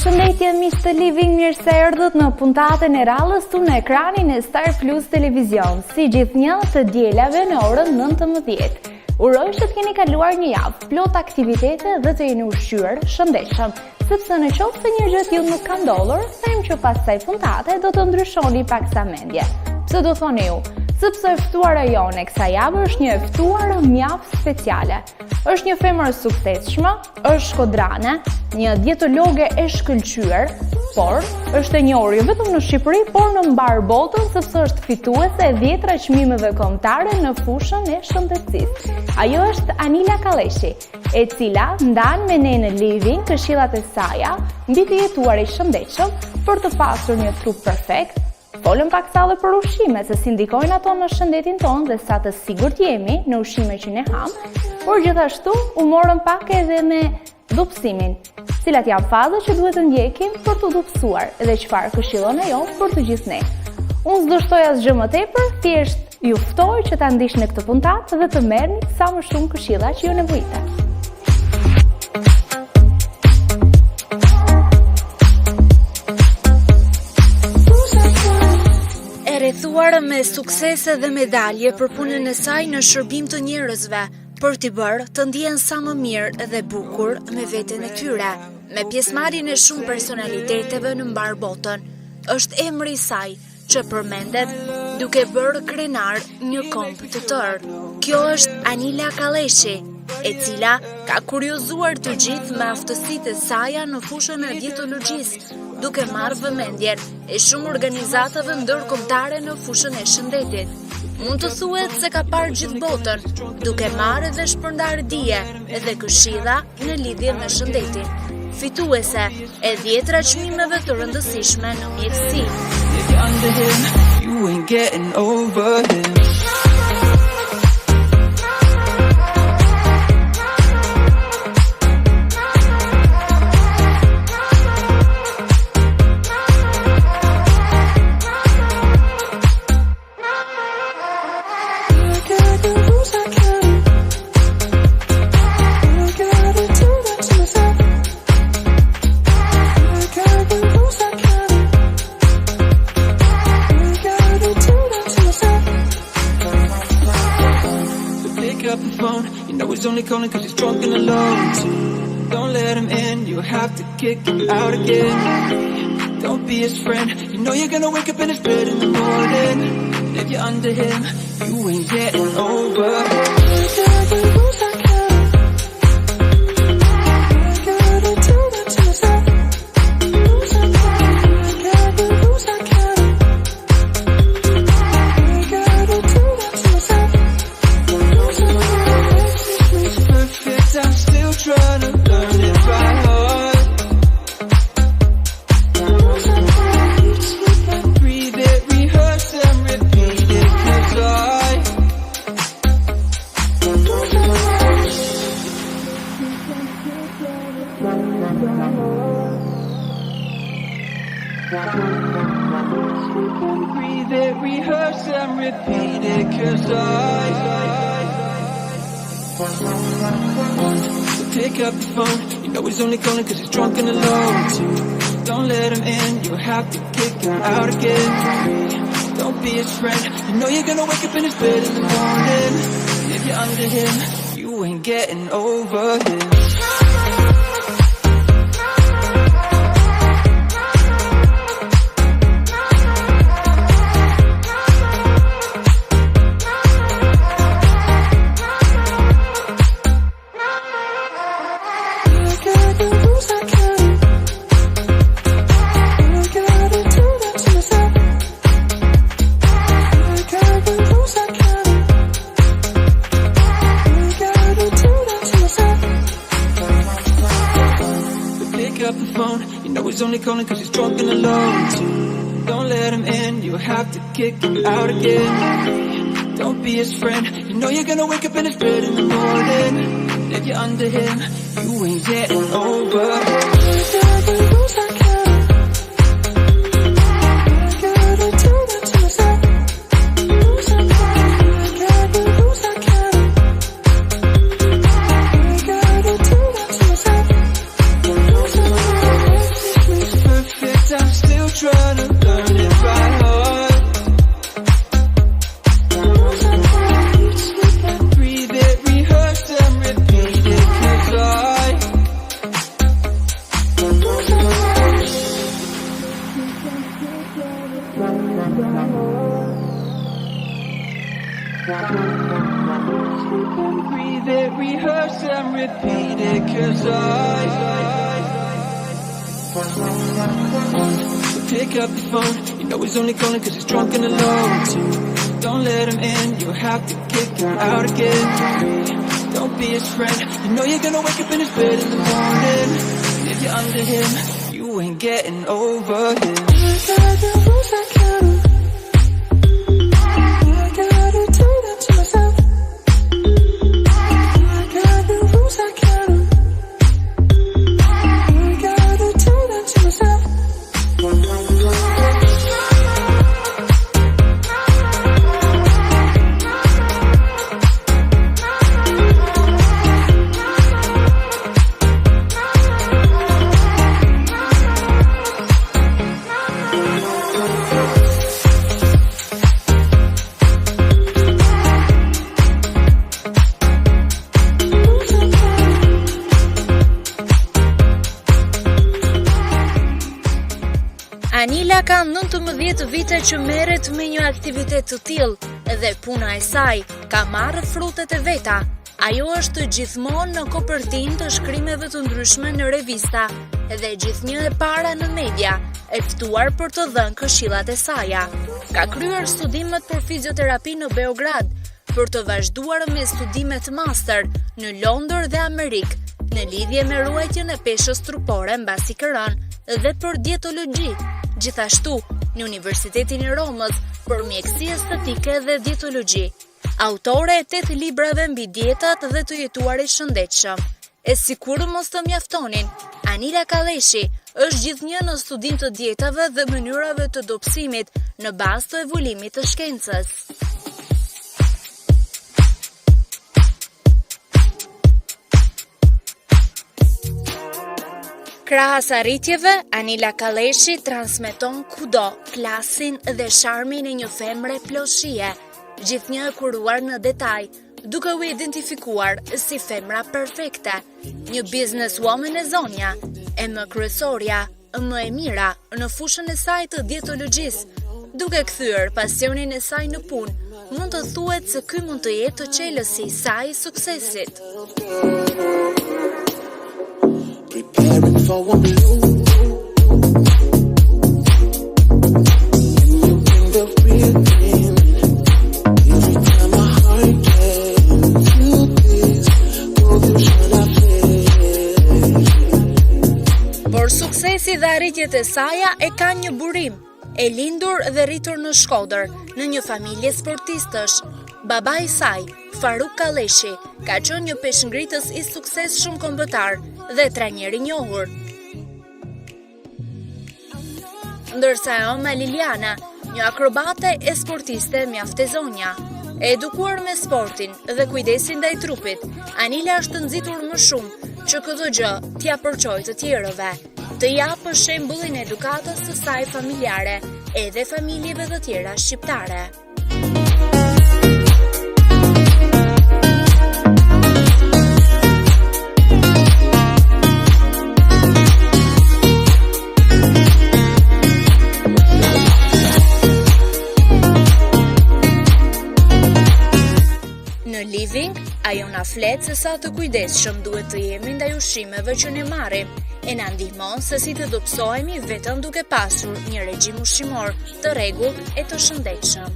Përshëndetje miq të Living, mirë se erdhët në puntatën e radhës tu në ekranin e Star Plus Televizion, si gjithnjë të dielave në orën 19. Uroj që të keni kaluar një javë plot aktivitete dhe të jeni ushqyer shëndetshëm, sepse në qoftë se një gjë tillë nuk ka ndodhur, them që pas kësaj puntate do të ndryshoni pak sa mendje. Pse do thoni ju? Sepse e ftuara jone kësaj javë është një ftuar mjaft speciale. Është një femër suksesshme, është shkodrane, një dietologe e shkëlqyer, por është e njohur jo vetëm në Shqipëri, por në mbar botën sepse është fituese e 10 çmimeve kombëtare në fushën e shëndetësisë. Ajo është Anila Kalleshi, e cila ndan me ne në Living këshillat e saja mbi të jetuar i shëndetshëm për të pasur një trup perfekt. Folëm pak sa dhe për ushqime, se si ndikojnë ato në shëndetin tonë dhe sa të sigurt jemi në ushqime që ne ham, por gjithashtu u morëm pak edhe me dopsimin, cilat janë fazat që duhet të ndjekim për të dopsuar dhe çfarë këshillon ajo për të gjithë ne. Unë s'do shtoj asgjë më tepër, thjesht ju ftoj që ta ndiqni këtë puntat dhe të merrni sa më shumë këshilla që ju nevojitet. Rrethuar me suksese dhe medalje për punën e saj në shërbim të njerëzve, për t'i bërë të ndjen sa më mirë dhe bukur me veten e tyre, me pjesëmarrjen e shumë personaliteteve në mbar botën. Është emri i saj që përmendet duke bërë krenar një komp të tërë. Kjo është Anila Kalleshi, e cila ka kuriozuar të gjithë me aftësitë e saja në fushën e dietologjisë, duke marrë vëmendjen e shumë organizatave ndërkombëtare në fushën e shëndetit. Mund të thuhet se ka parë gjithë botën, duke marrë dhe shpërndarë dije dhe këshilla në lidhje me shëndetin. Fituese e 10 çmimeve të rëndësishme në mjekësi. He's only calling cause he's drunk and alone. Don't let him in, you'll have to kick him out again. Don't be his friend, you know you're gonna wake up in his bed in the morning. If you're under him, you ain't getting over him. Breathe it, rehearse and repeat it, cause So pick up the phone, you know he's only calling cause he's drunk and alone. Don't let him in, you'll have to kick him out again. Don't be his friend, you know you're gonna wake up in his bed in the morning. If you're under him, you ain't getting over him. He's only calling cause he's drunk and alone. Don't let him in, you'll have to kick him out again. Don't be his friend, you know you're gonna wake up in his bed in the morning. If you're under him, you ain't getting over him. Pick up the phone, you know he's only calling cause he's drunk and alone too. Don't let him in, you'll have to kick him out again. Don't be his friend, you know you're gonna wake up in his bed in the morning. And if you're under him, you ain't getting over him. I got the rules I can't. I gotta do that to myself. I got the rules I can't. I gotta do that to myself. Anila ka 19 vite që merret me një aktivitet të tillë dhe puna e saj ka marrë frutet e veta. Ajo është gjithmonë në kopertinë të shkrimeve të ndryshme në revista dhe gjithnjë e para në media, e ftuar për të dhënë këshillat e saja. Ka kryer studimet për fizioterapi në Beograd, për të vazhduar me studimet master në Londër dhe Amerikë, në lidhje me ruajtjen e peshës trupore mbasi këron dhe për dietologji. Gjithashtu, në Universitetin e Romës për mjekësi estetike dhe dietologji. Autore e 8 librave mbi dietat dhe të jetuarit shëndetshëm. E sikur mos të mjaftonin, Anila Kalleshi është gjithnjë në studim të dietave dhe mënyrave të dobësimit në bazë të evolimit të shkencës. Krahas arritjeve, Anila Kalleshi transmeton kudo klasin dhe sharmin e një femre ploshie, gjithnjë e kuruar në detaj, duke u identifikuar si femra perfekte, një businesswoman e zonja, e më kryesorja, më e mira në fushën e saj të dietologjisë, duke kthyer pasionin e saj në punë. Mund të thuhet se ky mund të jetë çelësi i saj i suksesit. Preparing for one new. Can you bring the real in? Every time my heart gets to this, confusion I feel. Por suksesi dhe arritjet e saja e kanë një burim. E lindur dhe rritur në Shkodër, në një familje sportistësh. Baba i saj, Faruk Kalleshi, ka qenë një peshngritës i suksesshëm kombëtar dhe trajner i njohur. Ndërsa e oma Liliana, një akrobate e sportiste mjaft e zonja. E edukuar me sportin dhe kujdesin ndaj trupit, Anila është nxitur më shumë që çdo gjë t'ia përçojë të tjerëve, të japë shembullin e edukatës së saj familjare, edhe familjeve të tjera shqiptare. Në living, ajo na flet se sa të kujdesshëm duhet të jemi ndaj ushqimeve që ne marrim, e na ndihmon se si të dobësohemi vetëm duke pasur një regjim ushqimor të rregullt e të shëndetshëm.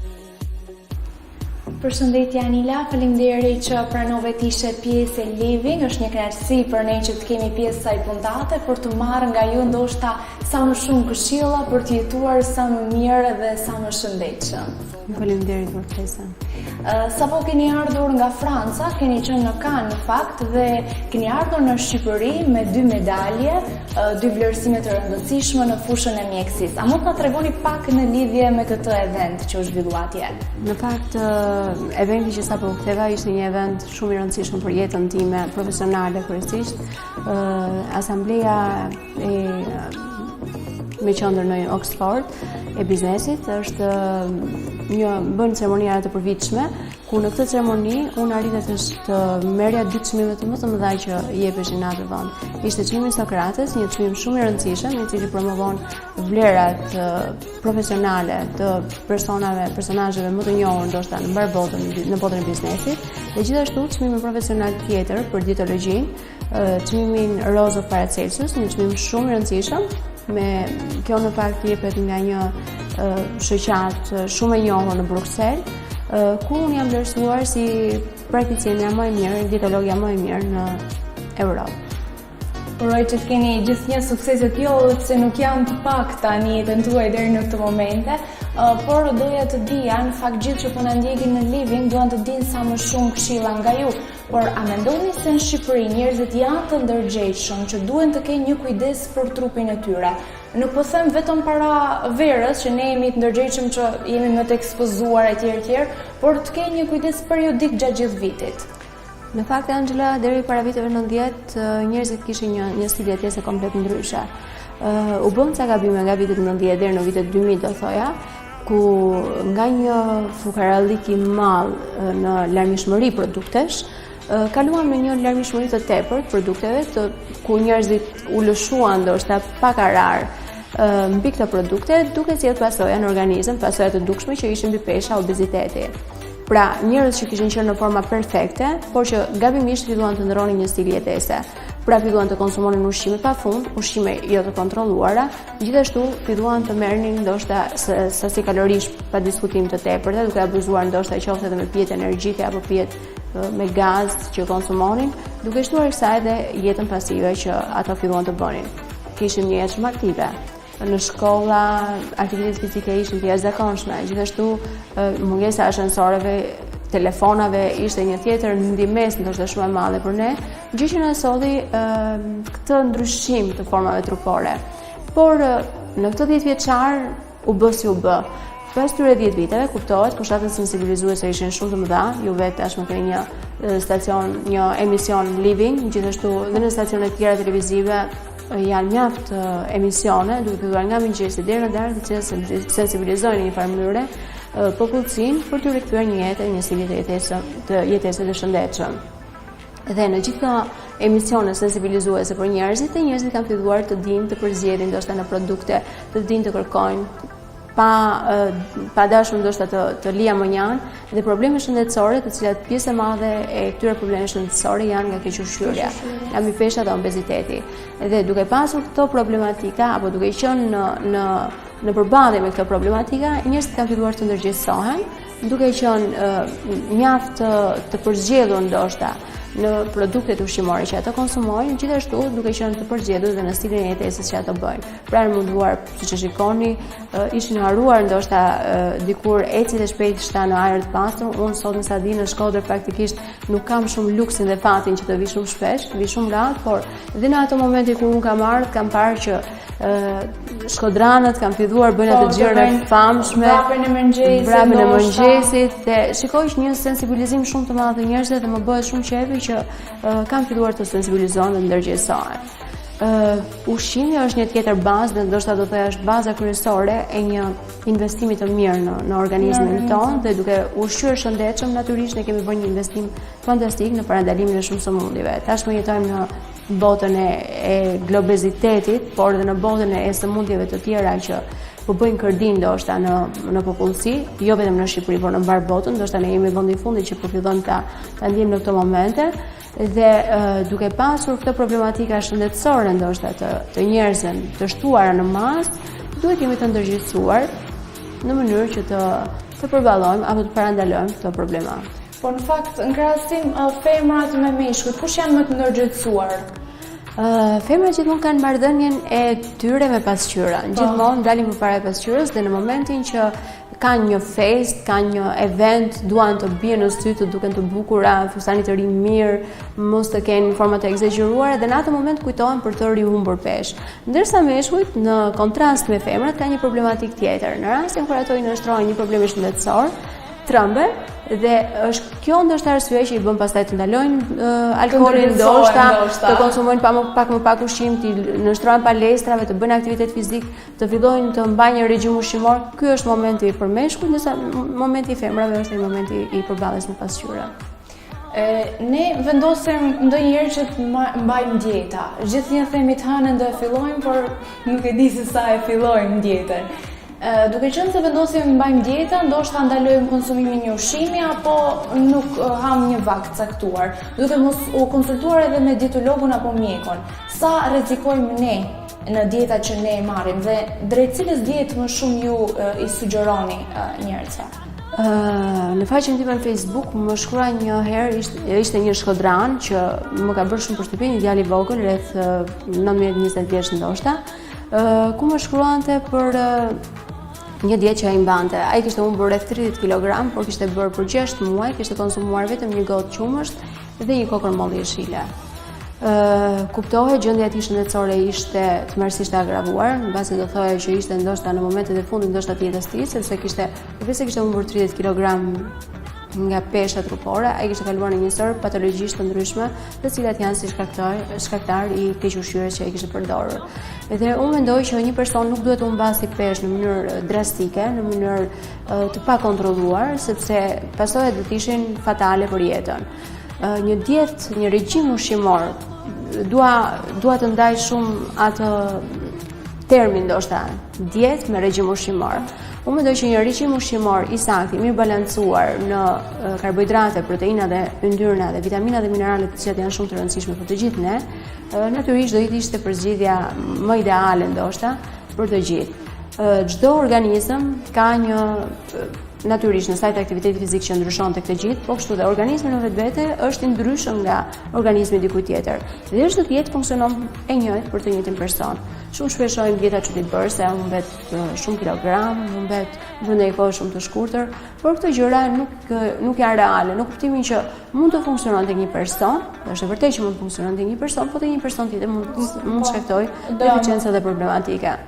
Përshëndetje Anila, faleminderit që pranove të ishe pjesë e Living. Është një kënaqësi për ne që të kemi pjesë kësaj puntate për të marrë nga ju ndoshta sa më shumë këshilla për të jetuar sa më mirë dhe sa më shëndetshëm. Faleminderit për ftesën. Sapo keni ardhur nga Franca, keni qenë në Cannes në fakt dhe keni ardhur në Shqipëri me 2 medalje, 2 vlerësime të rëndësishme në fushën e mjekësisë. A mund të na tregoni pak në lidhje me këtë event që u zhvillua atje? Në fakt, eventi që sapo u ktheva ishte një event shumë i rëndësishëm për jetën time profesionale kryesisht. Asambleja me qendër në Oxford e biznesit është bën ceremonia të përvitshme, ku në këtë ceremoni unë arrita të merrja 2 çmime të më të mëdha që jepeshin në atë vend. Ishte çmimi Sokrates, një çmim shumë i rëndësishëm, i cili promovon vlerat profesionale të personazheve më të njohur ndoshta në mbar botën, në botën e biznesit, dhe gjithashtu çmimi profesional tjetër për dietologjinë, çmimin Rose of Paracelsus, një çmim shumë i rëndësishëm, me kjo në fakt jepet nga një shoqat shumë e njohur në Bruksel, ku unë jam vlerësuar si prakticienja më e mirë, dietologja më e mirë në Europë. Uroj që të keni gjithnjë suksese tillë, se nuk janë të pakta në jetën tuaj deri në këtë momente, por doja të dija, në fakt gjithë që po na ndjekin në living duan të dinë sa më shumë këshilla nga ju. Por a mendoni se në Shqipëri njerëzit janë të ndërgjegjshëm që duhen të kenë një kujdes për trupin e tyre? Nuk po them vetëm para verës që ne jemi të ndërgjegjshëm që jemi më të ekspozuar etj, por të kenë një kujdes periodik gjatë gjithë vitit. Në fakt, Angela, deri para viteve 90, njerëzit kishin një stil jetese komplet ndryshe. U bën ca gabime nga vitet 90 deri në vitet 2000, do thoja, ku nga një fukarallik i madh në larmishmëri produktesh, kaluam në një larmishmëri të tepërt produkteve, ku njerëzit u lëshuan ndoshta pak rar mbi këto produkte, duke sjellë pasoja në organizëm, pasoja të dukshme që ishin mbi pesha, obeziteti. Pra, njerëz që kishin qenë në forma perfekte, por që gabimisht filluan të ndronin një stil jetese. Pra, filluan të konsumonin ushqime pafund, ushqime jo të kontrolluara, gjithashtu filluan të merrnin ndoshta sasi kalorish pa diskutim të tepërta, duke abuzuar ndoshta qoftë edhe me pijet energjike apo pijet me gaz që konsumonin, duke shtuar kësaj edhe jetën pasive që ata filluan të bënin. Kishin një jetë shumë aktive. Në shkolla, aktivitetet fizike ishin të jashtëzakonshme, gjithashtu mungesa e ashensoreve, telefonave ishte një tjetër ndihmës ndoshta shumë e madhe për ne, gjë që na solli këtë ndryshim të formave trupore. Por në këtë 10 vjeçar u bë si u bë. Pas këtyre 10 viteve kuptohet, kushtatet sensibilizuese ishin shumë të mëdha, ju vetë tashmë keni një emision living, gjithashtu dhe në stacione të tjera televizive janë mjaft emisione, duke filluar nga mëngjesi deri në darkë, të cilat sensibilizojnë në një farë mënyre popullsinë për të rikthyer një jetë, një stil jetese të shëndetshëm. Dhe në gjitha emisione sensibilizuese për njerëzit kanë filluar të dinë të përzgjedhin ndoshta në produkte, të dinë të kërkojnë pa dashur ndoshta të lija mënjan dhe probleme shëndetësore, të cilat pjesë e madhe e këtyre problemeve shëndetësore janë nga kequshqyrja, nga mbypesha dhe obeziteti. Dhe duke pasur këto problematika apo duke qenë në përballje me këto problematika, njerëzit kanë filluar të ndërgjegjësohen, duke qenë mjaft të përzgjedhur ndoshta në produktet ushqimore që ata konsumojnë, gjithashtu duke qenë të përzgjedhur dhe në stilin e jetesës që ata bëjnë. Pra në munduar, siç e shikoni, ishin haruar ndoshta dikur ecjet e shpejt shta në ajër të pastër. Unë sot në Sadi në Shkodër praktikisht nuk kam shumë luksin dhe fatin që të vi shumë shpesh, vi shumë radh, por dhe në ato momente kur unë kam ardhur, kam parë që shkodranët kanë filluar bëjnë atë gjëra të famshme, vrapën e mëngjesit, dhe shikoj një sensibilizim shumë të madh të njerëzve dhe më bëhet shumë qefi që kanë filluar të sensibilizohen dhe ndërgjegjësohen. Ushqimi është një tjetër bazë dhe ndoshta do të thoya është baza kryesore e një investimi të mirë në organizmin tonë, dhe duke ushqyer shëndetshëm natyrisht ne kemi bërë një investim fantastik në parandalimin e shumë sëmundjeve. Tashmë jetojmë në botën e globezitetit, por dhe në botën e sëmundjeve të tjera që po bëjnë kërdin ndoshta në popullsi, jo vetëm në Shqipëri, por në mbar botën. Ndoshta ne jemi vendi i fundit që po fillon ta ndjejmë në këto momente, dhe duke pasur këtë problematika shëndetësore ndoshta të njerëzve të shtuara në masë, duhet jemi të ndërgjegjësuar në mënyrë që të përballojmë apo të parandalojmë këto problema. Po në fakt, në krahasim femrat me meshkujt, kush janë më të ndërgjegjësuar? Femrat gjithmonë kanë marrëdhënien e tyre me pasqyrën. Gjithmonë dalin përpara pasqyrës dhe në momentin që kanë një fest, kanë një event, duan të bien në sy, të duken të bukura, fustani të ri mirë, mos të kenë forma të egzageruara, dhe në atë moment kujtohen për të rihumbur peshë. Ndërsa meshkujt në kontrast me femrat kanë një problematik tjetër. Në rastin kur ato i nënshtrojnë një problem shëndetësor, trëmbe, dhe është kjo ndoshta arsye që i bën pastaj të ndalojnë alkoolin, ndoshta të konsumojnë pak më pak ushqim, të nënshtrohen palestrave, të bëjnë aktivitet fizik, të fillojnë të mbajnë një regjim ushqimor. Ky është momenti për meshkujt, ndërsa momenti i femrave është momenti i përballjes me pasqyrën. Ne vendosim ndonjëherë që të mbajmë dieta. Gjithnjë themi të hënën do e fillojmë, por nuk e di se sa e fillojmë dietën. Duke qenë se vendosim mbajmë dieta, ndoshta ndalojmë konsumimin e ushqimi apo nuk ham një vakt caktuar, duke mos u konsultuar edhe me dietologun apo mjekun. Sa rrezikojmë ne në dieta që ne marrim dhe drejt cilës dietë më shumë ju i sugjeroni njerëzve? Në faqen time në Facebook më shkrua një herë, ishte një shkodran që më ka bërë shumë përshtypje, një djalë i vogël rreth 19-20 vjeç ndoshta, ku më shkruante për një dietë që ai mbante. Ai kishte humbur rreth 30 kg, por kishte bërë për 6 muaj, kishte konsumuar vetëm një gotë qumësht dhe një kokër molli jeshile. Kuptohet gjendja e tij shëndetësore ishte tmerrsisht e agravuar, mbasi do thoya që ishte ndoshta në momentet e fundit ndoshta të jetës së tij, sepse përveç se kishte humbur 30 kg nga pesha trupore, ai kishte kaluar në një sër patologjish të ndryshme, të cilat janë si shkaktar i kequshqyerjes që ai kishte përdorur. Dhe unë mendoj që një person nuk duhet të humbasë peshë në mënyrë drastike, në mënyrë të pakontrolluar, sepse pasojat do të ishin fatale për jetën. Një dietë, një regjim ushqimor dua të ndaj shumë atë termin ndoshta, dietë me regjim ushqimor. Unë mendoj që një regjim ushqimor i saktë, mirë balancuar në karbohidrate, proteina dhe yndyrna dhe vitamina dhe mineralet të cilat janë shumë të rëndësishme për të gjithë ne, natyrisht do të ishte përzgjedhja më ideale ndoshta për të gjithë. Çdo organizëm ka një natyrisht në sajt aktiviteti fizik që ndryshon tek të gjithë, po kështu dhe organizmi në vetvete është i ndryshëm nga organizmi dikujt tjetër. Dhe çdo dietë funksionon e njëjtë për të njëjtin person. Shumë shpesh shohim dieta çuditëbërse, humbet shumë kilogram, humbet brenda një kohe shumë të shkurtër, por këto gjëra nuk janë reale, në kuptimin që mund të funksionon tek një person, është e vërtetë që mund të funksionon tek një person, por tek një person tjetër mund shkaktojë deficiencë dhe problematike.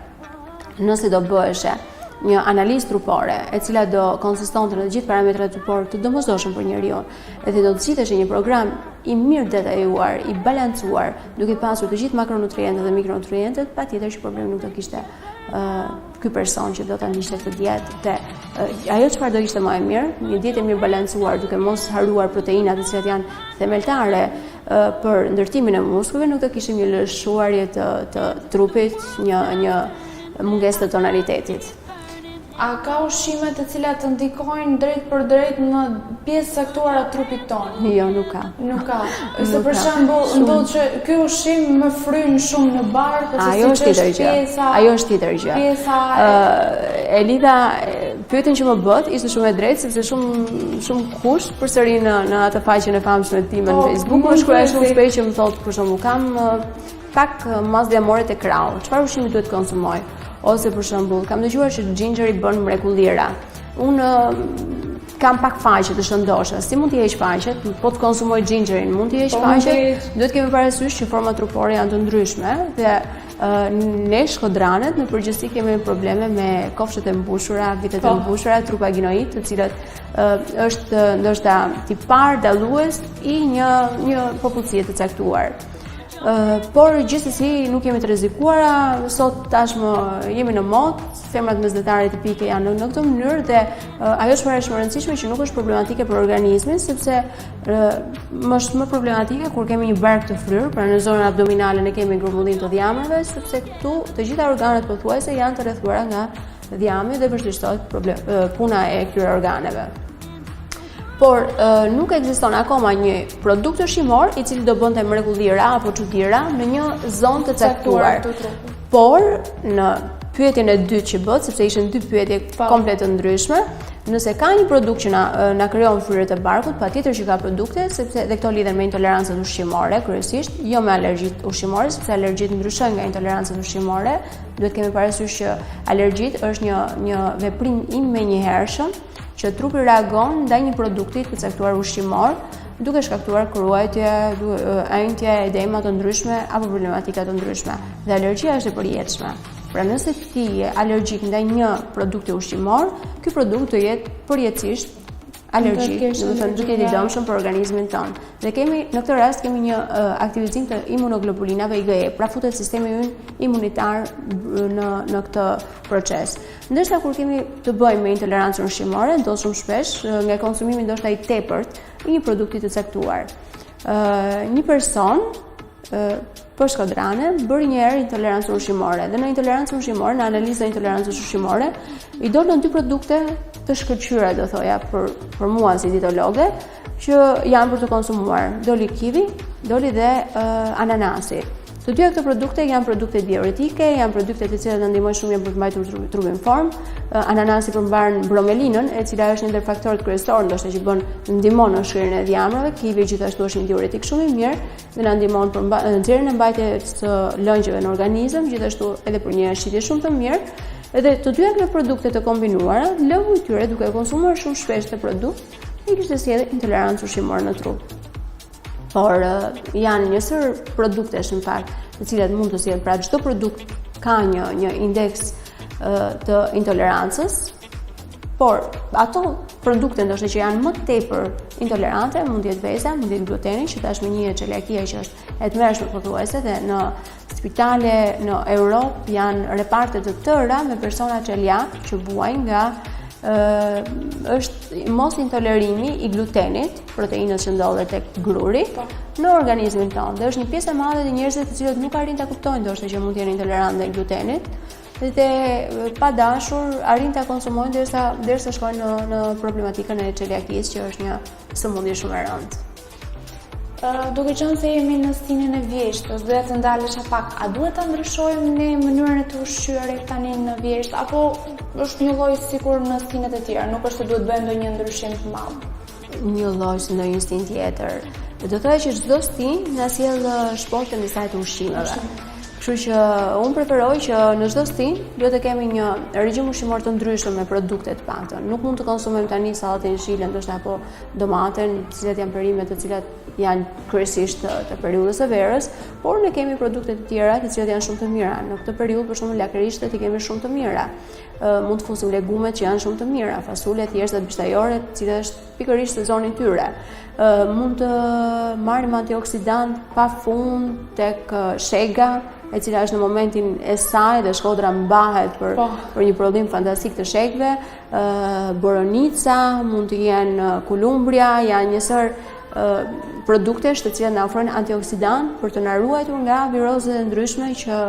Nëse do bëheshe një analizë trupore e cila do konsistonte në të gjithë parametrat trupor të domosdoshëm për njeriu, dhe do të zgjidheshë një program i mirë detajuar, i balancuar, duke pasur të gjithë makronutrientët dhe mikronutrientët, patjetër që problemi nuk do kishte ky person që do ta ndiqte këtë dietë. Dhe ajo çfarë do ishte më e mirë, një dietë e mirë balancuar duke mos haruar proteinat të cilat janë themeltare për ndërtimin e muskuleve, nuk do kishim një lëshuarje të trupit, një mungesë të tonalitetit. A ka ushqime të cilat të ndikojnë drejt për drejt në pjesë caktuara të trupit tonë? Jo, nuk ka. Nuk ka. Se për shembull, ndodh që ky ushqim më fryn shumë në barkë, ajo është tjetër gjë. Ajo është tjetër gjë. Elida, pyetjen që më bët ishte shumë e drejtë, sepse shumë kush përsëri në atë faqen e famshme time në Facebook, më shkruaj shumë shpesh që më thotë për shembull, kam pak masë djamore të krau. Çfarë ushqimi duhet konsumoj? Ose për shembull, kam dëgjuar që gingeri bën mrekullira. Unë kam pak faqe të shëndoshë. Si mund t'i heq faqet? Po të konsumoj gingerin, mund t'i heq faqet? Duhet kemi parasysh që format trupore janë të ndryshme dhe ne shkodranet në përgjithësi kemi probleme me kofshët e mbushura, vitet e mbushura, trupa ginoid, të cilat është ndoshta tipar dallues i një popullsie të caktuar. Por gjithsesi nuk jemi të rrezikuara, sot tashmë jemi në mod, femrat mesdhetare tipike janë në këtë mënyrë dhe ajo çfarë është më e rëndësishme që nuk është problematike për organizmin, sepse është më problematike kur kemi një bark të fryrë, pra në zonën abdominale ne kemi grumbullim të dhjamave, sepse këtu të gjitha organet pothuajse janë të rrethuara nga dhjami dhe vështirësohet puna e këtyre organeve. Por nuk ekziston akoma një produkt ushqimor i cili do bënte mrekullira apo çuditëra në një zonë të caktuar. Por në pyetjen e dytë që bëhet, sepse ishin dy pyetje komplet të ndryshme, nëse ka një produkt që na krijon fryrët e barkut, patjetër që ka produkte, sepse dhe këto lidhen me intolerancat ushqimore kryesisht, jo me alergjitë ushqimore, sepse alergjitë ndryshojnë nga intolerancat ushqimore. Duhet kemi parasysh që alergjitë është një veprim i menjëhershëm që trupi reagon ndaj një produkti të caktuar ushqimor, duke shkaktuar kruajtje, ëndje, edema të ndryshme apo problematika të ndryshme. Dhe alergjia është e përjetshme. Pra nëse ti je alergjik ndaj një produkti ushqimor, ky produkt do jetë përjetësisht alergjik, do të thënë duke i dëmshëm për organizmin tonë. Dhe në këtë rast kemi një aktivizim të imunoglobulinave IgE, pra futet sistemi ynë imunitar në këtë proces. Ndërsa kur kemi të bëjmë me intolerancën ushqimore, ndodh shumë shpesh nga konsumimi ndoshta i tepërt i një produkti të caktuar. Një person për shkodrane, bëri një herë intolerancë ushqimore. Dhe në intolerancë ushqimore, në analizën e intolerancës ushqimore, i dolën 2 produkte të shkëlqyera, do thoja, për mua si dietologe, që janë për të konsumuar. Doli kiwi, doli dhe ananasi. Të dyja këto produkte janë produkte diuretike, janë produkte të cilat na ndihmojnë shumë për të mbajtur trupin në formë. Ananasi përmban bromelinën, e cila është një ndër faktorët kryesorë ndoshta që bën ndihmon në shkrirjen e djamrave. Kiwi gjithashtu është një diuretik shumë i mirë dhe na ndihmon për nxjerrjen e mbajtjes së lëngjeve në organizëm, gjithashtu edhe për një shitje shumë të mirë. Edhe të dyja këto produkte të kombinuara, lëngu i tyre duke konsumuar shumë shpesh këtë produkt, i kishte sjellë intolerancë ushqimore në trup. Por janë njësër produktesh në fakt, të cilat mund të sjellë, pra çdo produkt ka një indeks të intolerancës, por ato produkte ndoshta që janë më tepër intolerante, mund të jetë veza, mund të jetë gluteni, që tashmë njihet çeliakia që është e tmerrshme pothuajse dhe në spitale në Europë janë reparte të tëra me persona çeliak që buajnë nga është mos intolerimi i glutenit, proteinës që ndodhet tek gruri në organizmin tonë. Dhe është një pjesë e madhe të njerëzve të cilët nuk arrin ta kuptojnë ndoshta që mund të jenë intolerantë ndaj glutenit dhe pa dashur arrin ta konsumojnë derisa shkojnë në problematikën e çeliakisë, që është një sëmundje shumë e rëndë. Duke qenë se jemi në stinën e vjeshtës, duhet të ndalesha pak, a duhet ta ndryshojmë ne mënyrën e të ushqyerit tani në vjeshtë, apo është një lloj sikur në stinet e tjera, nuk është se duhet bëjmë ndonjë ndryshim të madh? Një lloj si ndonjë stin tjetër. Do të thoya që çdo stin na sjell shportën e saj të ushqimeve. Kështu që unë preferoj që në çdo stin duhet të kemi një regjim ushqimor të ndryshëm me produkte të paktën. Nuk mund të konsumojmë tani sallatin shile ndoshta apo domaten, të cilat janë perime të cilat janë kryesisht të periudhës së verës, por ne kemi produkte të tjera të cilat janë shumë të mira. Në këtë periudhë për shembull lakrishtet i kemi shumë të mira. Mund të fusim legumet që janë shumë të mira, fasulet, thjeshtat, bishtajoret, që është pikërisht sezoni i tyre. Mund të marrim antioksidant pafund tek shega, e cila është në momentin e saj dhe shkodra mbahet për një prodhim fantastik të shegëve, boronica, mund të jenë kulumbria, janë njësër produktesh të cilat na ofrojnë antioksidant për të na ruajtur nga virozat e ndryshme që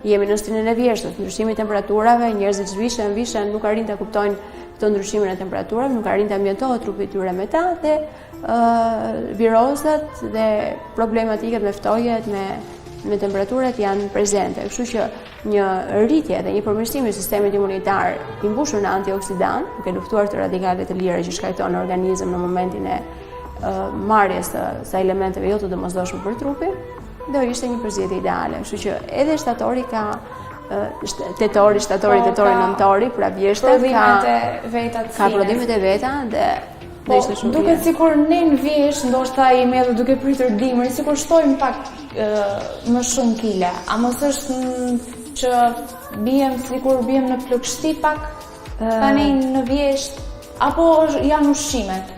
jemi në stinën e vjeshtës. Ndryshimi i temperaturave, njerëzit zhvishen, nuk arrin ta kuptojnë këtë ndryshimin e temperaturave, nuk arrin të ambientohet trupi i tyre me ta dhe virozat dhe problematikat me ftojet, me temperaturat janë prezente. Kështu që një rritje dhe një përmirësim i sistemit imunitar i mbushur në antioksidant, duke luftuar të radikalet e lira që shkaktojnë në organizëm në momentin e marrjes së elementeve jo të domosdoshme për trupin, do ishte një përzgjedhje ideale. Kështu që edhe shtatori ka tetori, nëntori, pra vjeshta ka prodhimet e veta dhe duket sikur ne në vjesht ndoshta jemi edhe duke pritur dimrin, sikur shtojmë pak më shumë kile. A mos është që sikur bijem në plagështi pak tani në vjesht, apo janë ushqimet?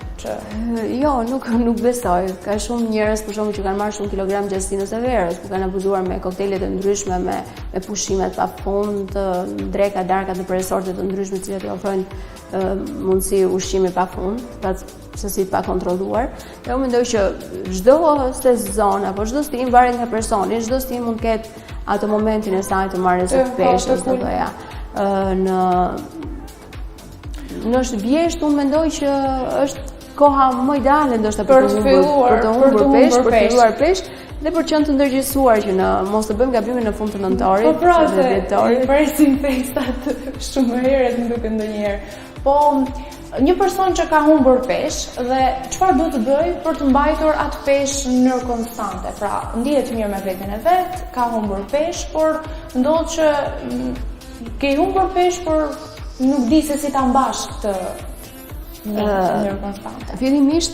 Jo, nuk besoj. Ka shumë njerëz për shembull që kanë marrë shumë kilogram gjatë stinës së verës, ku kanë abuzuar me koktejle të ndryshme, me pushimet pafund, dreka, darka të presorte të ndryshme, të cilat i ofrojnë mundësi ushqimi pafund, sasi pa kontrolluar. Dhe unë mendoj që çdo sezon apo çdo stin varet nga personi, çdo stin mund të ketë atë momentin e saj të marrjes së peshës, do thoya. Në vjesht unë mendoj që është koha më ideale ndoshta për të humbur peshë dhe për qenë të ndërgjegjësuar që mos të bëjmë gabimin në fund të nëntorit. Po pra, se presim festat shumë herët më duket ndonjëherë. Po një person që ka humbur peshë dhe çfarë duhet të bëjë për të mbajtur atë peshë në mënyrë konstante? Pra, ndihet mirë me veten e vet, ka humbur peshë, por ndodh që ke humbur peshë, por nuk di se si ta mbash këtë fillimisht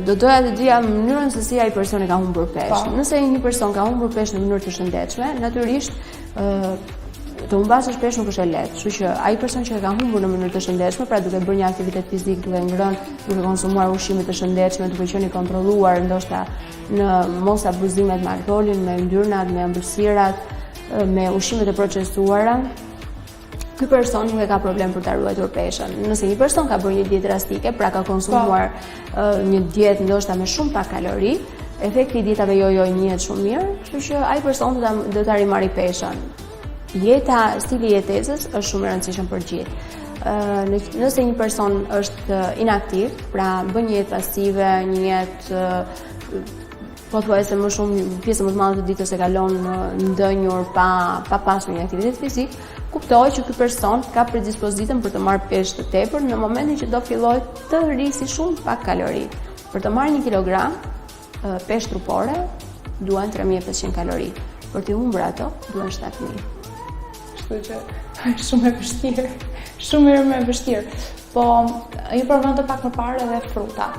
do doja të dija mënyrën se si ai personi ka humbur peshë. Nëse një person ka humbur peshë në mënyrë të shëndetshme, natyrisht të humbasësh peshë nuk është e lehtë. Kështu që ai person që e ka humbur në mënyrë të shëndetshme, pra duke bërë një aktivitet fizik, duke ngrënë, duke konsumuar ushqime të shëndetshme, duke qenë i kontrolluar ndoshta në mos abuzimet me alkoolin, me yndyrnat, me ëmbëlsirat, me ushqimet e procesuara, ky person nuk e ka problem për ta ruajtur peshën. Nëse një person ka bërë një dietë drastike, pra ka konsumuar një dietë ndoshta me shumë pak kalori, efekti i ditave njihet shumë mirë, kështu që ai person do ta rimarrë peshën. Stili i jetesës është shumë i rëndësishëm për gjithë. Nëse një person është inaktiv, pra bën një jetë pasive, një jetë pothuajse më shumë pjesë më të madhe të ditës e kalon ndënjur pa pasur një aktivitet fizik, kuptoj që ky person ka predispozitën për të marrë peshë të tepër në momentin që do filloj të rrisi shumë pak kalori. Për të marrë 1 kilogram peshë trupore duhen 3500 kalori. Për të humbur ato duhen 7000. Kështu që shumë e vështirë. Shumë e vështirë. Po ju përmendë pak më parë edhe frutat.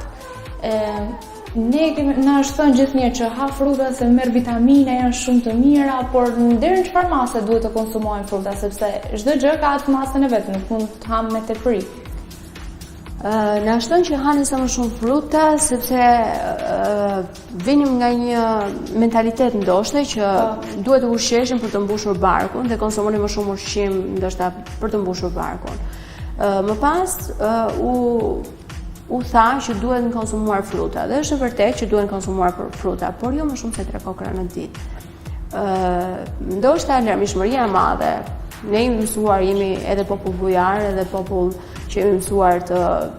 Na është thënë gjithnjë që ha fruta se merr vitamina, janë shumë të mira, por deri në çfarë mase duhet të konsumojmë fruta, sepse çdo gjë ka atë masën e vet, nuk mund të ham me tepëri. Na është thënë që hani sa më shumë fruta, sepse vinim nga një mentalitet ndoshta që duhet të ushqeshim për të mbushur barkun dhe konsumoni më shumë ushqim ndoshta për të mbushur barkun. Më pas u tha që duhet në konsumuar fruta, dhe është vërtet që duhet konsumuar fruta, por jo më shumë se 3 kokra në ditë. Ndoshta larmishmëria e madhe, ne jemi mësuar, jemi edhe popull bujar, edhe popull që jemi mësuar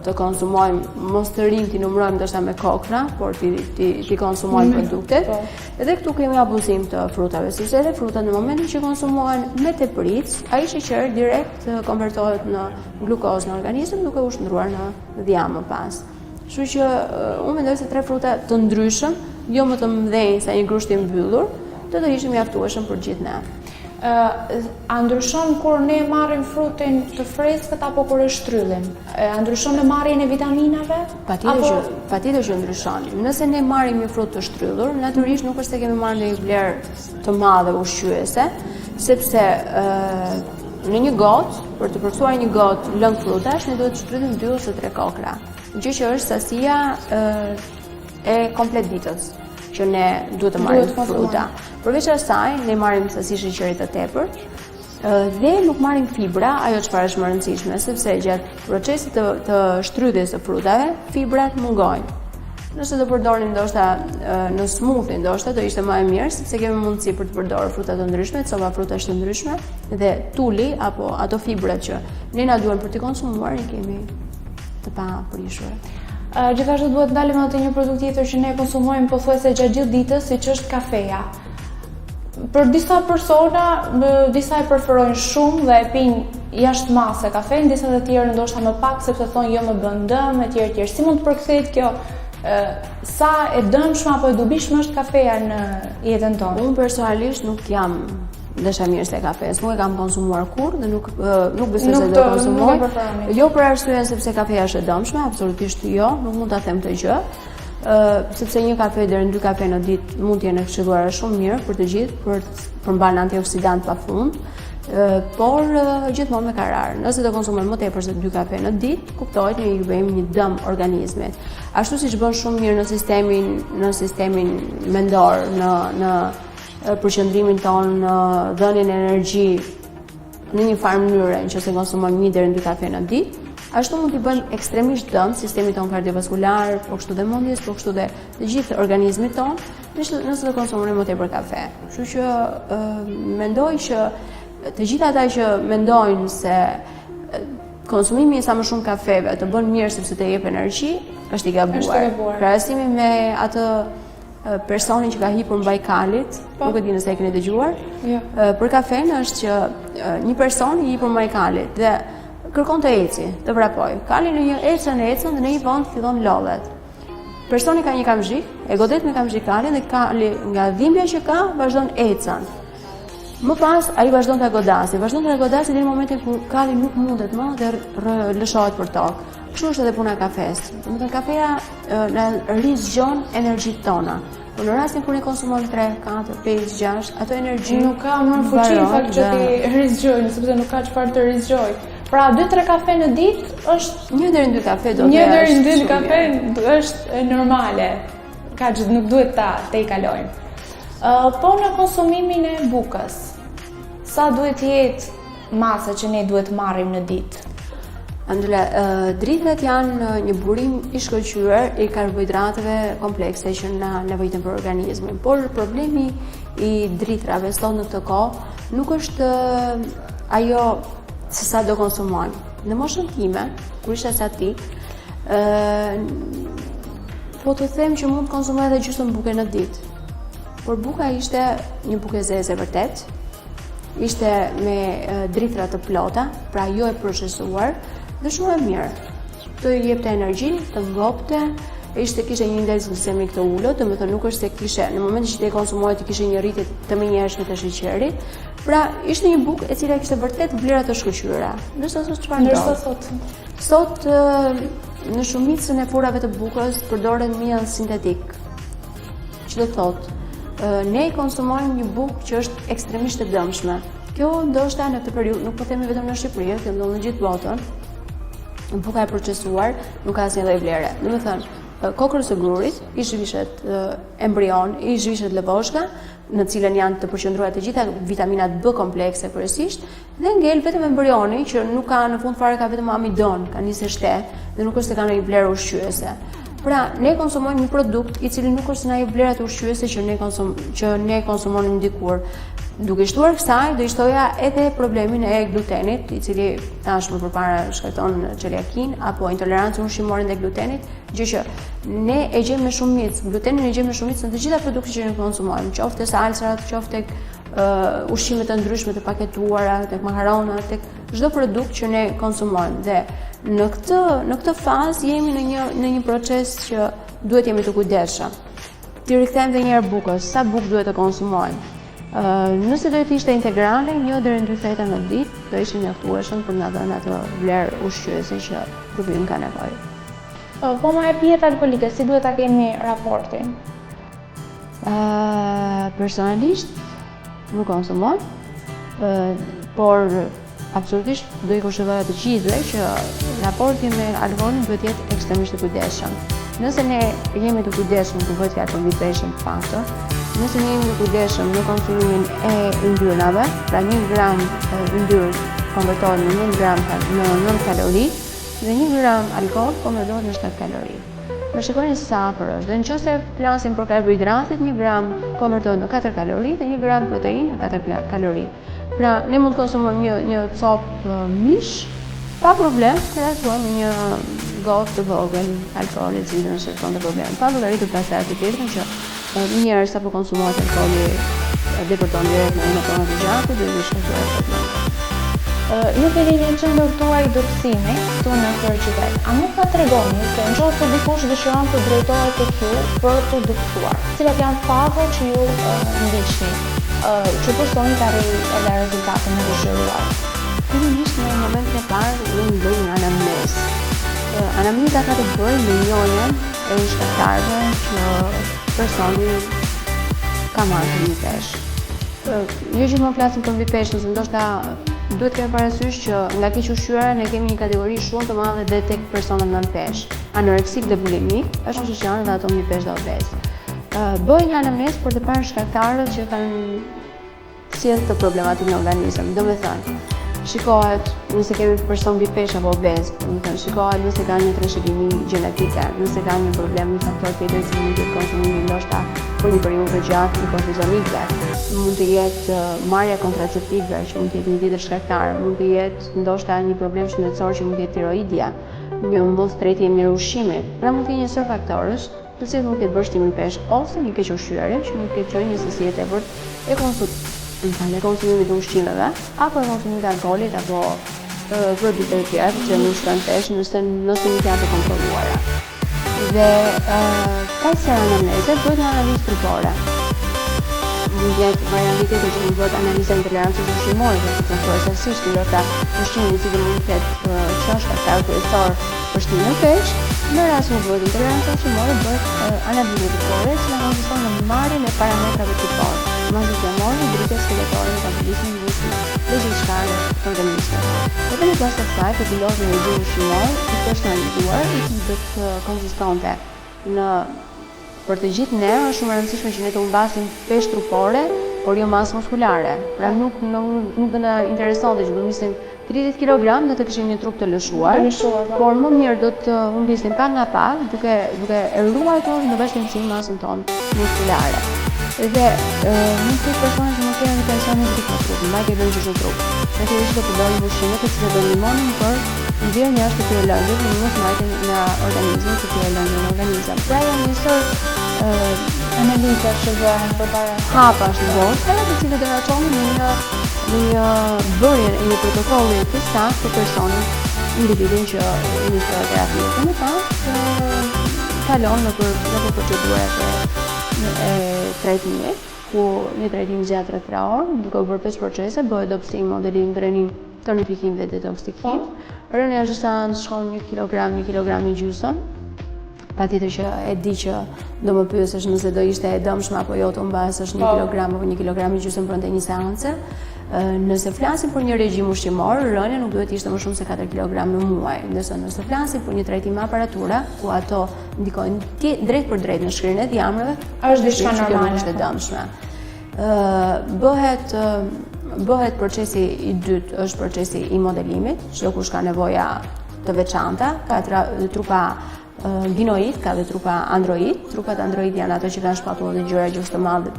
të konsumojmë, mos të rinj t'i numërojmë ndoshta me kokra, por t'i konsumojmë produktet. Edhe këtu kemi abuzim të frutave, sepse edhe frutat në momentin që konsumohen me tepëric, ai sheqer direkt konvertohet në glukozë në organizëm, duke u shndruar në dhjam më pas. Kështu që unë mendoj se 3 fruta të ndryshëm, jo më të mëdhenj sa një grusht i mbyllur, do të ishte mjaftueshëm për gjithë ne. A ndryshon kur ne marrim frutin të freskët apo kur e shtryllim? A ndryshon në marrjen e vitaminave? Patjetër që ndryshon. Nëse ne marrim një frut të shtrydhur, natyrisht nuk është se kemi marrë një vlerë të madhe ushqyese, sepse në një gotë, për të përksuar një gotë lëng frutash, ne duhet të shtrydhim 2 ose 3 kokra. Gjë që është sasia e komplet ditës që ne duhet të marrim fruta. Përveç asaj, ne marrim sasi sheqerit të tepërt dhe nuk marrim fibra, ajo çfarë është më e rëndësishme, sepse gjatë procesit të shtrydhjes së frutave, fibrat mungojnë. Nëse do përdorim ndoshta në smoothie, ndoshta do ishte më e mirë, sepse kemi mundësi për të përdorur fruta të ndryshme, copa frutash të ndryshme dhe tulli apo ato fibrat që ne na duhen për të konsumuar, i kemi të paprishur. Gjithashtu duhet ndalim edhe një produkt tjetër që ne konsumojmë pothuajse gjatë gjithë ditës, siç është kafeja. Për disa persona, disa e preferojnë shumë dhe e pinë jashtë mase kafen, disa të tjerë ndoshta më pak sepse thonë jo më bën dëm etj. Si mund të përkthehet kjo? Sa e dëmshme apo e dobishme është kafeja në jetën tonë? Unë personalisht nuk jam dashamirëse e kafes, nuk e kam konsumuar kurrë dhe nuk besoj se do konsumoj. Jo për arsye sepse kafeja është e dëmshme, absolutisht jo, nuk mund ta them këtë gjë. Sepse një kafe deri në 2 kafe në ditë mund të jenë e këshilluara shumë mirë për të gjithë, për përmban antioksidant pafund, por gjithmonë me karar. Nëse do konsumojmë më tepër se 2 kafe në ditë, kuptohet që i bëjmë një dëm organizmit. Ashtu siç bën shumë mirë në sistemin mendor, në përqendrimin tonë, në dhënien e energji në një farë mënyre, nëse konsumojmë 1 deri në 2 kafe në ditë, ashtu mund t'i bëjmë ekstremisht dëm sistemit tonë kardiovaskular, po kështu dhe mendjes, po kështu dhe të gjithë organizmit tonë, nëse do konsumojmë më tepër kafe. Kështu që mendoj që të gjithë ata që mendojnë se konsumimi sa më shumë kafeve të bën mirë sepse të jep energji, është i gabuar. Krahasimi me atë personin që ka hipur mbaj kalit, nuk e di nëse e keni dëgjuar. Për kafen është që një person i hipur mbaj kalit dhe kërkon të eci, të vrapoj. Kali në një ecën dhe në një vend fillon lodhet. Personi ka një kamzhik, e godet me kamzhik kalin dhe kali nga dhimbja që ka vazhdon ecën. Më pas ai vazhdon ta godasi deri në momentin kur kali nuk mundet më dhe lëshohet për tokë. Kështu është edhe puna e kafes. Domethënë kafeja na rizgjon energjitë tona. Por në rastin kur ne konsumojmë 3, 4, 5, 6, ato energji nuk ka më fuqi në fakt që ti rizgjojnë, sepse nuk ka çfarë të rizgjoj. Pra 2-3 kafe në ditë është 1 deri në 2 kafe do të 1 deri në 2 kafe është normale. Kaq nuk duhet ta i kalojmë. Po në konsumimin e bukës, sa duhet jetë masa që ne duhet marrim në ditë? Andela, dritrat janë një burim i shkëlqyer i karbohidrateve komplekse që na nevojiten për organizmin. Por problemi i dritrave sot në këtë kohë nuk është ajo se sa do konsumojmë. Në moshën time, kur isha sa ti, po të them që mund të konsumoj edhe gjysmë buke në ditë. Por buka ishte një buke zeze vërtet, ishte me dritra të plota, pra jo e procesuar, dhe shumë e mirë. Të jepte energji, të ngopte, kishte një indeks glikemik të ulët, domethënë nuk është se kishe, në momentin që ti e konsumoje të kishe një rritje të menjëhershme të sheqerit. Pra, ishte një bukë e cila kishte vërtet vlera të shkëlqyera. Ndërsa sot Sot në shumicën e furave të bukës përdoren miell sintetik. Që do thotë, ne konsumojmë një bukë që është ekstremisht e dëmshme. Kjo ndoshta në këtë periudhë, nuk po themi vetëm në Shqipëri, kjo ndodh në gjithë botën. Buka e procesuar nuk ka asnjë lloj vlere. Domethënë, kokrës së grurit i zhvishet embrion, i zhvishet lëvoshka, në cilën janë të përqendruar të gjitha vitaminat B komplekse kryesisht, dhe ngel vetëm embrioni që nuk ka në fund fare ka vetëm amidon, ka nisë shtet dhe nuk është se ka ndonjë vlerë ushqyese. Pra, ne konsumojmë një produkt i cili nuk është ndonjë vlerë të ushqyese që ne konsumojmë dikur. Duke shtuar kësaj, do i shtoja edhe problemin e glutenit, i cili tashmë përpara shkakton celiakin apo intolerancën ushqimore ndaj glutenit, gjë që ne e gjejmë me shumicë, glutenin e gjejmë me shumicë në të gjitha produktet që ne konsumojmë, qoftë salsat, qoftë tek ushqimet të ndryshme të paketuara, tek makaronat, tek çdo produkt që ne konsumojmë. Dhe në këtë fazë jemi në një proces që duhet jemi të kujdesshëm. Ti rikthejmë edhe një herë bukës, sa bukë duhet të konsumojmë? Nëse do të ishte integrale, 1 deri në 2 theta në ditë, do ishin mjaftueshëm për na dhënë atë vlerë ushqyese që trupim ka nevojë. Po me pijet alkolike, si duhet ta kemi raportin? Personalisht nuk konsumoj, por absolutisht do i kushtoja të gjithëve që raporti me alkoolin duhet jetë ekstremisht i kujdesshëm. Nëse ne jemi të kujdesshëm të bëhet fjalë për vipeshëm faktor, nëse ne jemi të kujdesshëm në konsumimin e yndyrnave, pra 1 gram yndyr konvertohet në 1 gram në 9 kalori dhe 1 gram alkool konvertohet në 7 kalori. Më shikoni sa afër është. Dhe nëse flasim për karbohidratet, 1 gram konvertohet në 4 kalori dhe 1 gram proteinë në 4 kalori. Pra, ne mund të konsumojmë një copë mish pa problem, krahasuar me një gotë të vogël alkooli, i cili nuk shkakton problem. Pa llogaritur pastaj të tjetrën që njerëz sapo konsumohet alkooli depërton direkt në atomat e gjatë dhe i shkakton problem. Ju keni një qendër tuaj dopsimi këtu në qytet. A mund ta tregoni se nëse dikush dëshiron të drejtohet tek ju për të dopsuar, cilat janë fazat që ju ndiqni, që personi të arrijë edhe rezultatin e dëshiruar? Fillimisht në momentin e parë unë bëj një anamnezë. Anamneza ka të bëjë me njohjen e shkaktarëve që personi ka marrë një peshë. Jo gjithmonë flasim për vipeshë, se ndoshta duhet të kemi parasysh që nga keq ushqyera ne kemi një kategori shumë të madhe dhe tek personat me peshë. Anoreksik dhe bulimik, është që janë dhe ato me peshë dhe obez. Bëjnë një anamnezë për të parë shkaktarët që kanë sjellë të problematik në organizëm. Domethënë, shikohet nëse kemi person mbi peshë apo obez, domethënë shikohet nëse ka një trashëgimi gjenetike, nëse ka një problem, një faktor tjetër që mund të konsumimi ndoshta për një periudhë të gjatë të kortizonikëve, mund të jetë marrja kontraceptive që mund të jetë një tjetër shkaktar, mund të jetë ndoshta një problem shëndetësor që mund të jetë tiroidia, një mos tretje e mirë ushqimi. Pra mund të jetë një sër faktorësh, të cilët mund të ketë bërë shtimin peshë ose një keq ushqyerje që mund të ketë qenë një sasi e tepërt e konsumimit të ushqimeve, apo e konsumimit të alkoolit, apo produkte të tjera që nuk shkojnë peshë nëse nuk janë të kontrolluara. Dhe pas anamneze bëhet një analizë trupore. Mund të jetë varianti tjetër që mund bëhet analiza intolerancës ushqimore, që konsekvencësisht ndoshta ushqimi i cili mund të ketë qenë shkaktar kryesor për shtimin e peshë, në rast se bëhet intolerancë ushqimore bëhet analiza trupore që konsiston në marrjen e parametrave trupor. Mazë gjamori, dritje skeletore, metabolizmi, muskujt dhe gjithçka në organizëm. Edhe në bazë të kësaj, përpilohet në rregullim ushqimor i personalizuar, i cili do të konsistonte në për të gjithë ne është shumë e rëndësishme që ne të humbasim peshë trupore por jo masë muskulare. Pra nuk do na interesonte që do nisim 30 kg do të kishim një trup të lëshuar, por më mirë do të humbisim pak nga pak duke e ruajtur në vazhdimsi masën tonë muskulare. Dhe nuk të persona që nuk kemi intensionin të rikë trup, mbajtje lëngjësh në trup. Ne kemi që të përdorim ushqime të cilat do ndihmonin për nxjerrjen jashtë të këtyre lëngjëve në mos mbajtjen nga organizmi të këtyre lëngjëve në organizëm. Pra janë njësër analiza që bëhen përpara hapash në botë, të cilat do na çonin në një bërje e një protokolli të saktë për personin, individin që inicion terapi. Më pas kalon në procedurat e trajtimit, ku një trajtim gjatë 3 orë, duke u bërë 5 procese, bëhet dopsing, modelim, drenim, tonifikim dhe detoksikim. Rënia e zhësans shkon 1 kg i gjysmë. Patjetër që e di që do më pyesësh nëse do ishte e dëmshme apo jo të mbasësh 1 kg apo 1 kg i gjysmë brenda një seance. Nëse flasim për një regjim ushqimor, rënia nuk duhet ishte më shumë se 4 kg në muaj. Ndërsa nëse flasim për një trajtim me aparatura, ku ato ndikojnë drejt për drejt në shkrirjen e djamrave, është diçka normale. Është e dëmshme. Bëhet procesi i dytë, është procesi i modelimit, çdo kush ka nevoja të veçanta, ka trupa ginoid, ka dhe trupa android. Trupat android janë ato që kanë shpatullat e gjëra gjysmë të madhe,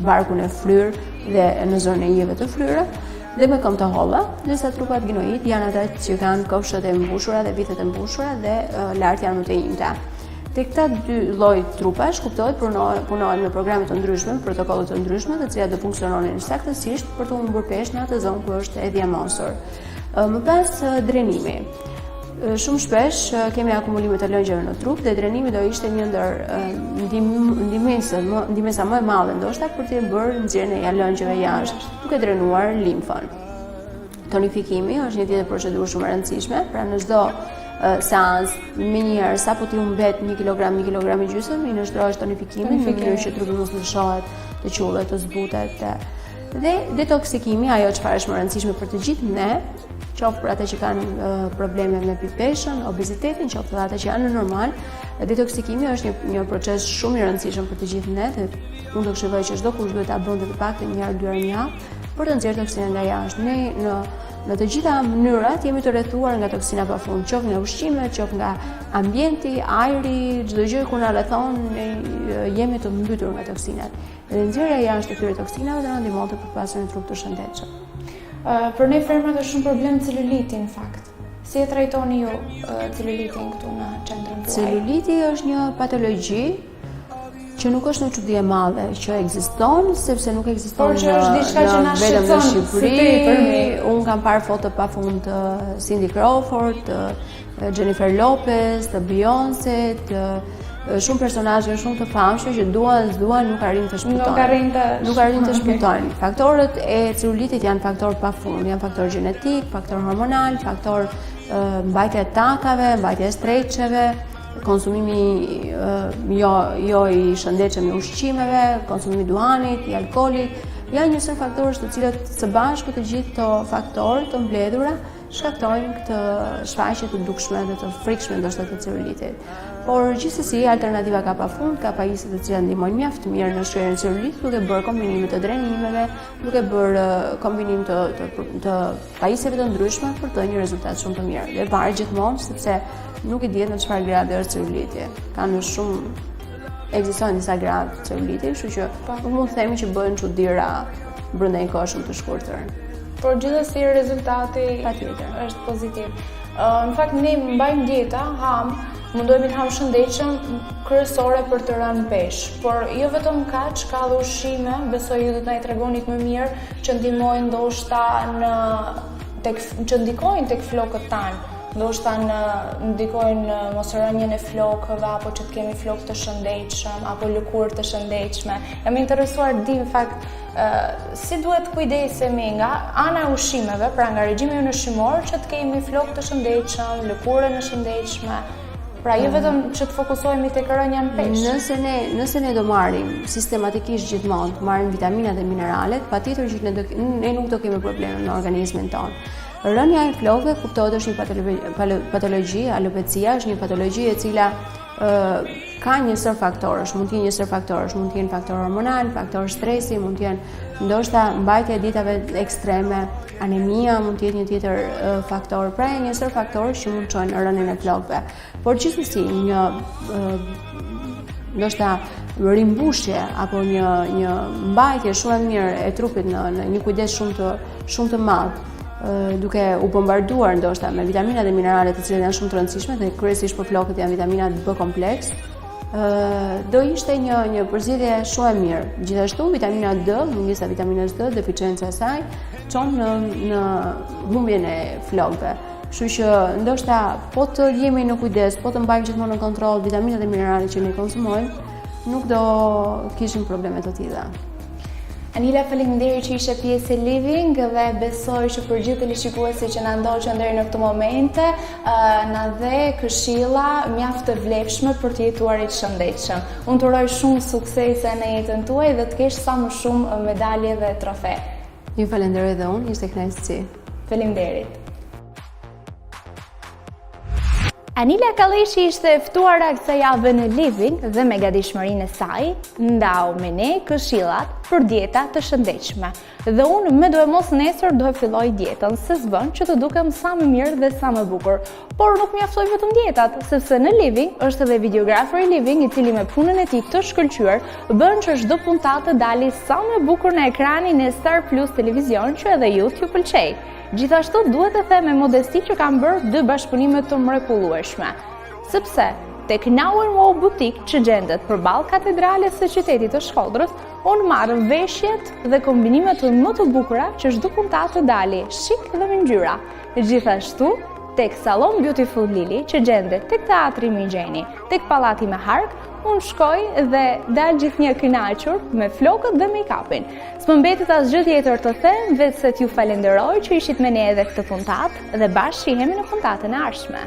barkun e fryr dhe në zonën e njëve të fryra dhe me këmbë të holla, ndërsa trupat ginoid janë ata që kanë kofshët e mbushura dhe vithet e mbushura dhe lart janë më të imta. Te këta dy lloj trupash kuptohet punohen me programe të ndryshme, protokolle të ndryshme, të cilat do funksiononin saktësisht për të humbur peshë në atë zonë ku është e djamosur. Më pas drenimi. Shumë shpesh kemi akumulimet të lëngjëve në trup dhe drenimi do ishte një ndër ndihmesa më e madhe ndoshta për të bërë nxjerrjen e lëngjëve jashtë, duke drenuar limfën. Tonifikimi është një tjetër procedurë shumë e rëndësishme, pra në çdo seancë menjëherë sapo ti humbet 1 kg i gjysmë, i nështrohesh tonifikimin në mënyrë që trupi mos lëshohet, të qullet, të zbutet. Dhe detoksikimi, ajo çfarë është më e rëndësishme për të gjithë ne, qoftë për ata që kanë probleme me pipeshën, obezitetin, qoftë për ata që janë normal, detoksikimi është një proces shumë i rëndësishëm për të gjithë ne, dhe unë do këshilloj që çdo kush duhet ta bënte të paktën një herë 2 herë në javë për të nxjerrë toksinën nga jashtë. Ne në të gjitha mënyrat jemi të rrethuar nga toksina pafund, qoftë nga ushqimet, qoftë nga ambienti, ajri, çdo gjë ku na rrethon, ne jemi të mbytur nga toksinat. Dhe nxjerrja jashtë e këtyre toksinave do na ndihmonte për pasur një trup të shëndetshëm. Për ne femrat është shumë problem celuliti në fakt. Si e trajtoni ju celulitin këtu në qendrën tuaj? Celuliti është një patologji që nuk është një çudi e madhe që ekziston, sepse nuk ekziston vetëm në Shqipëri. Unë kam parë foto pafund të Cindy Crawford, të Jennifer Lopez, të Beyoncé, të shumë personazhe shumë të famshëm që duan nuk arrin të shpëtojnë. Nuk arrin të shpëtojnë. Faktorët e celulitit janë faktor pafund, janë faktor gjenetik, faktor hormonal, faktor mbajtja e takave, mbajtja e streçeve, konsumimi jo i shëndetshëm i ushqimeve, konsumimi i duhanit, i alkoolit, janë një sër faktorësh të cilët së bashku të gjithë këto faktorë të mbledhura shkaktojnë këtë shfaqje të dukshme dhe të frikshme ndoshta të celulitit. Por gjithsesi alternativa ka pafund, ka pajisje të cilat ndihmojnë mjaft mirë në shkrirjen e celulitit, duke bërë kombinime të drenimeve, duke bërë kombinim të pajisjeve të ndryshme për të një rezultat shumë të mirë. Dhe varet gjithmonë sepse nuk e dihet në çfarë gradi është celuliti. Ekzistojnë disa gradë celuliti, kështu që nuk mund të themi që bëhen çuditëra brenda një kohe shumë të shkurtër. Por gjithsesi rezultati është pozitiv. Në fakt ne mbajmë dieta, mundohemi të ham shëndetshëm kryesore për të rënë peshë, por jo vetëm kaq, ka dhe ushqime, besoj ju do të na i tregonit më mirë, që ndihmojnë ndoshta që ndikojnë tek flokët tanë. Ndoshta ndikojnë mosrënien e flokëve, apo që të kemi flokë të shëndetshëm, apo lëkurë të shëndetshme. Jam interesuar të di në fakt si duhet kujdesemi nga ana e ushqimeve, pra nga regjimi ushqimor, që të kemi flokë të shëndetshëm, lëkurën e shëndetshme. Pra jo vetëm që të fokusohemi tek rënja në peshë. Nëse ne do marrim sistematikisht gjithmonë, të marrim vitaminat dhe mineralet, patjetër që ne nuk do kemi probleme në organizmin tonë. Rënja e flokëve kuptohet është një patologji, alopecia është një patologji e cila ka një sër faktorësh, mund të jenë një sër faktorësh, mund të jenë faktor hormonal, faktor stresi, mund të jenë ndoshta mbajtja e dietave ekstreme, anemia mund të jetë një tjetër faktor, pra një sër faktorësh që mund të çojnë rënien e flokëve. Por gjithsesi një ndoshta rimbushje apo një mbajtje shumë e mirë e trupit në një kujdes shumë të madh, duke u bombarduar ndoshta me vitamina dhe mineralet të cilat janë shumë të rëndësishme dhe kryesisht për flokët janë vitaminat B kompleks, do ishte një përzgjedhje shumë e mirë. Gjithashtu vitamina D, mungesa e vitaminës D, deficienca e saj çon në humbjen e flokëve. Kështu që ndoshta po të jemi në kujdes, po të mbajmë gjithmonë në kontroll vitaminat dhe mineralet që ne konsumojmë, nuk do kishim probleme të tilla. Anila, faleminderit që ishe pjesë e Living dhe besoj që për gjithë teleshikuesit që na ndoqën deri në këtë moment, na dhe këshilla mjaft të vlefshme për të jetuarit shëndetshëm. Unë të uroj shumë suksese në jetën tuaj dhe të kesh sa më shumë medalje dhe trofe. Ju falenderoj dhe unë, ishte kënaqësi. Faleminderit. Anila Kalleshi ishte ftuara kësaj javë në Living dhe me gatishmërinë e saj ndau me ne këshillat për dieta të shëndetshme. Dhe unë me duhe mos nesër do e filloj dietën, se s'bën që të dukem sa më mirë dhe sa më bukur. Por nuk mjaftoj vetëm dietat, sepse në Living është edhe videografer i Living i cili me punën e tij të shkëlqyer bën që çdo puntatë dali sa më bukur në ekranin e Star Plus televizion që edhe ju t'ju pëlqej. Gjithashtu duhet të them me modesti që kam bërë 2 bashkëpunime të mrekullueshme, sepse tek Nauer Mall butik që gjendet përballë katedrales së qytetit të Shkodrës, unë marr veshjet dhe kombinimet më të bukura që çdo puntatë dali shik dhe me ngjyra. Gjithashtu tek Salon Beautiful Lily që gjendet tek Teatri Migjeni, tek Pallati me Hark, unë shkoj dhe dal gjithnjë kënaqur me flokët dhe make-upin. S'më mbetet asgjë tjetër të them, vetë se t'ju falenderoj që ishit me ne edhe këtë puntatë dhe bashkë shihemi në puntatën e ardhshme.